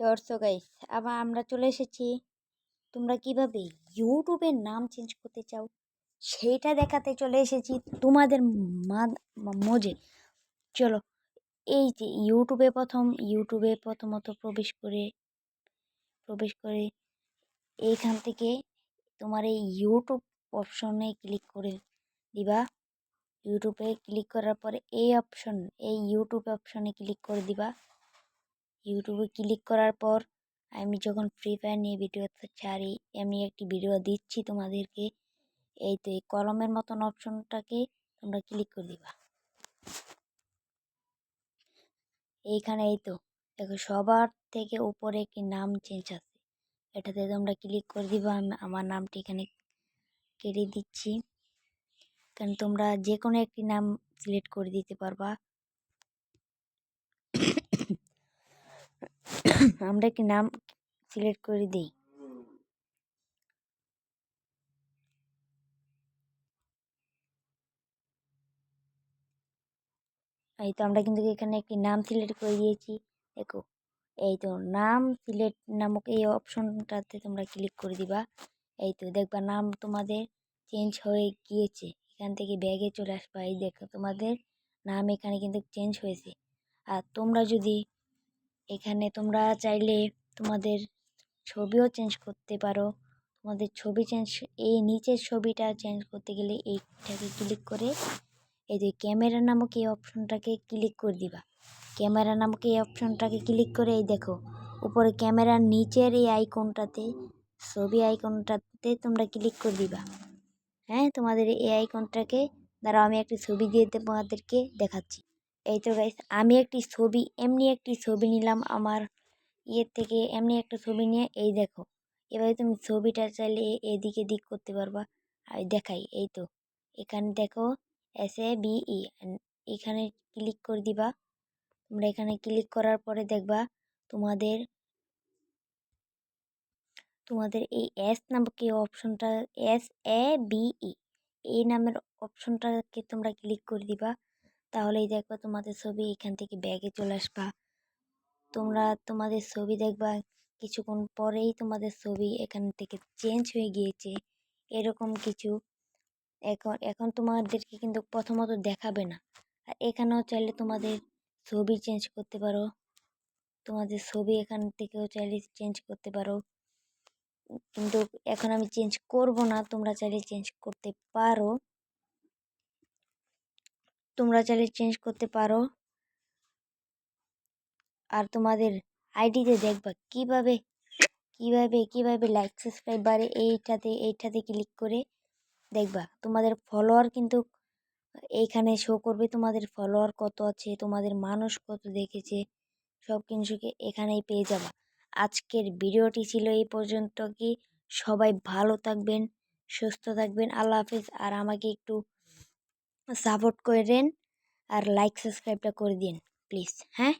So guys, আবার আমরা চলে এসেছি। তোমরা কিভাবে ইউটিউবের নাম চেঞ্জ করতে চাও সেটা দেখাতে চলে এসেছি তোমাদের মজে। চলো, এই যে ইউটিউবে প্রথমত প্রবেশ করে এইখান থেকে তোমার এই ইউটিউব অপশনে ক্লিক করে দিবা। ইউটিউবে ক্লিক করার পরে এই ইউটিউব অপশনে ক্লিক করে দিবা। ইউটিউবে ক্লিক করার পর আমি যখন ফ্রি ফায়ার নিয়ে ভিডিও ছাড়ি, আমি একটি ভিডিও দিচ্ছি তোমাদেরকে। এই তো এই কলমের মতন অপশনটাকে তোমরা ক্লিক করে দিবা। এইখানে এই তো দেখো সবার থেকে উপরে একটি নাম চেঞ্জ আছে, এটাতে তোমরা ক্লিক করে দিবা। আমি আমার নামটি এখানে কেটে দিচ্ছি, কারণ তোমরা যে কোনো একটি নাম সিলেক্ট করে দিতে পারবা। আমরা একটি নাম সিলেক্ট করে দিই। এই তো আমরা কিন্তু এখানে একটি নাম সিলেক্ট করে দিয়েছি। দেখো এই তো নাম সিলেক্ট নামক এই অপশনটাতে তোমরা ক্লিক করে দিবা। এই তো দেখবা নাম তোমাদের চেঞ্জ হয়ে গিয়েছে। এখান থেকে ব্যাগে চলে আসবা। এই দেখো তোমাদের নাম এখানে কিন্তু চেঞ্জ হয়েছে। আর তোমরা যদি এখানে তোমরা চাইলে তোমাদের ছবিও চেঞ্জ করতে পারো। তোমাদের ছবি চেঞ্জ, এই নিচের ছবিটা চেঞ্জ করতে গেলে এইটাকে ক্লিক করে এই যে ক্যামেরা নামক এই অপশনটাকে ক্লিক করে দিবা। ক্যামেরা নামক এই অপশনটাকে ক্লিক করে এই দেখো উপরে ক্যামেরার নিচের এই আইকনটাতে, ছবি আইকনটাতে তোমরা ক্লিক করে দিবা। হ্যাঁ, তোমাদের এই আইকনটাকে দ্বারা আমি একটি ছবি দিয়ে তোমাদেরকে দেখাচ্ছি। এই তো গাইস, আমি এমনি একটি ছবি নিলাম আমার ইয়ের থেকে। এমনি একটা ছবি নিয়ে এই দেখো এভাবে তুমি ছবিটা চাইলে এদিকে দিক করতে পারবা। আমি দেখাই, এই তো এখানে দেখো SABE, এখানে ক্লিক করে দিবা। তোমরা এখানে ক্লিক করার পরে দেখবা তোমাদের তোমাদের এই এস নামক এই অপশনটা, SABE এই নামের অপশনটাকে তোমরা ক্লিক করে দিবা। তাহলেই দেখবা তোমাদের ছবি এখান থেকে ব্যাগে চলে আসবা। তোমরা তোমাদের ছবি দেখবা কিছুক্ষণ পরেই তোমাদের ছবি এখান থেকে চেঞ্জ হয়ে গিয়েছে, এরকম কিছু। এখন তোমাদেরকে কিন্তু প্রথমত দেখাবে না। আর এখানেও চাইলে তোমাদের ছবি চেঞ্জ করতে পারো। তোমাদের ছবি এখান থেকেও চাইলে চেঞ্জ করতে পারো, কিন্তু এখন আমি চেঞ্জ করব না। তোমরা চাইলে চেঞ্জ করতে পারো। আর তোমাদের আইডিতে দেখবা কিভাবে লাইক সাবস্ক্রাইব বাড়ে। এইটাতে ক্লিক করে দেখবা তোমাদের ফলোয়ার কিন্তু এইখানে শো করবে। তোমাদের ফলোয়ার কত আছে, তোমাদের মানুষ কত দেখেছে, সব কিছুকে এখানেই পেয়ে যাবা। আজকের ভিডিওটি ছিল এই পর্যন্ত। কি সবাই ভালো থাকবেন, সুস্থ থাকবেন। আল্লাহ হাফিজ। আর আমাকে একটু সাপোর্ট করেন আর লাইক সাবস্ক্রাইবটা করে দিন প্লিজ। হ্যাঁ।